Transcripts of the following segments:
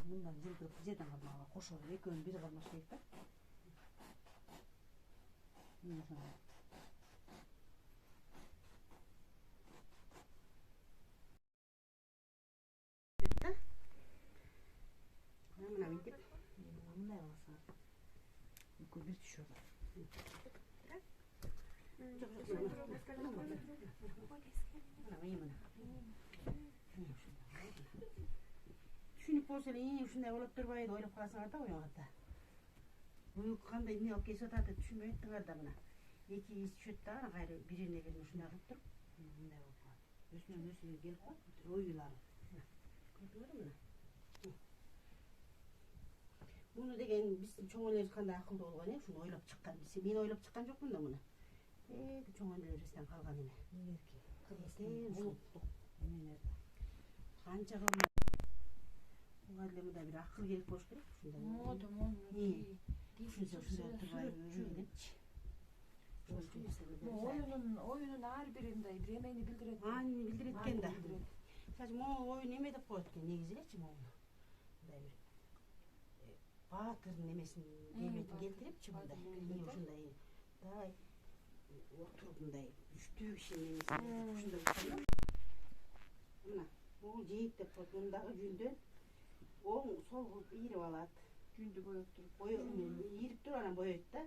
Bundan жылдыр бизеден калмага кошо экөөнүн бири калмаш дейт да. Мына мынтип мындай кылсаң экөө бир түшөт. Түшүнүп болсо эле ушундай болуп турбайбы ойлоп каласыңар да оюңарда. Бул кандай эмне алып келип атат деп түшүнбөй аттыңар да мына. Эки из түшөт да анан кайра бирине келип ушундай кылып туруп мындай болуп калат. Өсүнөн өсүгө келип калат оюлары. Көрдүңөрбү мына? Муну деген биздин чоң элебиз кандай акылдуу болгон ушуну ойлоп чыккан. Мен ойлоп чыккан жокмун да муну. Чоң элебизден калган эме. Кыргызстан улуттук эмелерди. Канча кылмак. Буга деле мындай бир акыл керек болуш керек ушундай. Оюнун ар бири мындай бир эмени билдирет. Билдирет экен да. Могу оюн эме деп коет экен негизи элечи могу. Мындай бир баатырдын эмесин келбетин келтирипчи мындай. Ушундай дай отуруп мындай үчтүү кишинин эмесин ушундай болгон. Мына бул жейик деп коет. Мундагы жүндөн оң сол кылып ийирип алат. Жүндү боеп туруп. Ийирип туруп анан бойойт да.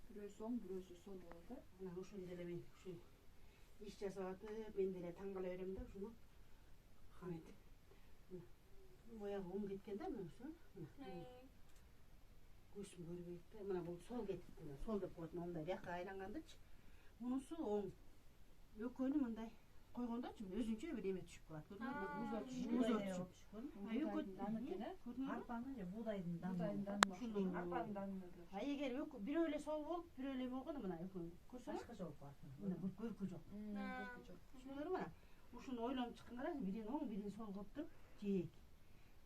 Бирөөсү оң, бирөөсү сол болот да. Анан ушуну деле мен ушу иш жасап атып, мен деле таң кала берем да ушуну. Кантип. Боягы оң кеткен да мына ушу. Көзүм көрбөйт да. Мына бул сол кетипти. Сол деп коет. Мындай бияка айлангандычы. Мунусу оң. Экөөнү мындай койгондочу өзүнчө бир эме түшүп калат. Көрдүңөрбү? Арпанын же buğdayдын даны. Арпанын даны. Эгер бирөө эле сол болуп, бирөө эле болгону мына экөө. Көрсөңөр? Башкача болуп калат. Мына көркү жок. Түшүнүңөрбү мына? Ушуну ойлонуп чыкканга бирин оң, бирин сол кылып туруп жейик.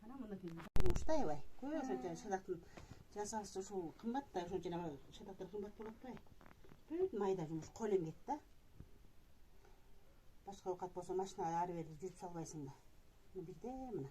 Анан мынакей уштай аябай. Көп ошончо шатактын жасалышы ушул кымбат да, ошончо эле шатактар кымбат болуп атпайбы? Бүт майда жумуш, кол эмгек да. Башка оокат болсо машинага ары бери жүрүп салбайсың да. Бирде мына.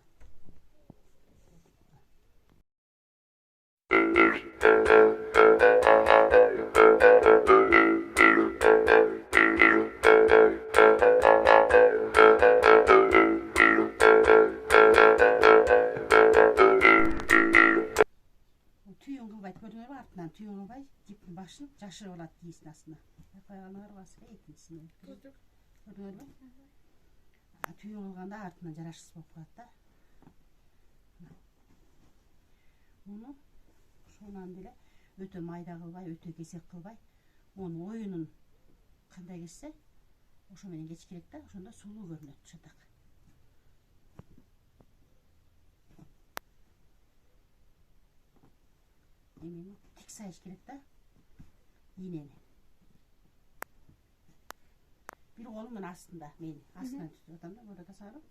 Түйүн кылбайт, көрдүңөрбү? Артынан түйүн кылбай, жиптин башын жашырып алат кийиздин астына. Аянар басып экинчисине. Көрдүңөрбү? Түйүн кылганда артынан жарашсыз болуп калат да. Муну ошонан деле өтө майда кылбай, өтө кесек кылбай, мунун оюнун кандай кессе, ошо менен кеч керек да, ошондо сулуу көрүнөт шатак. Эмени тик сайыш керек да, ийнени. Бир колум мына астында, мен астынан түтүп атам да, мында тасарып.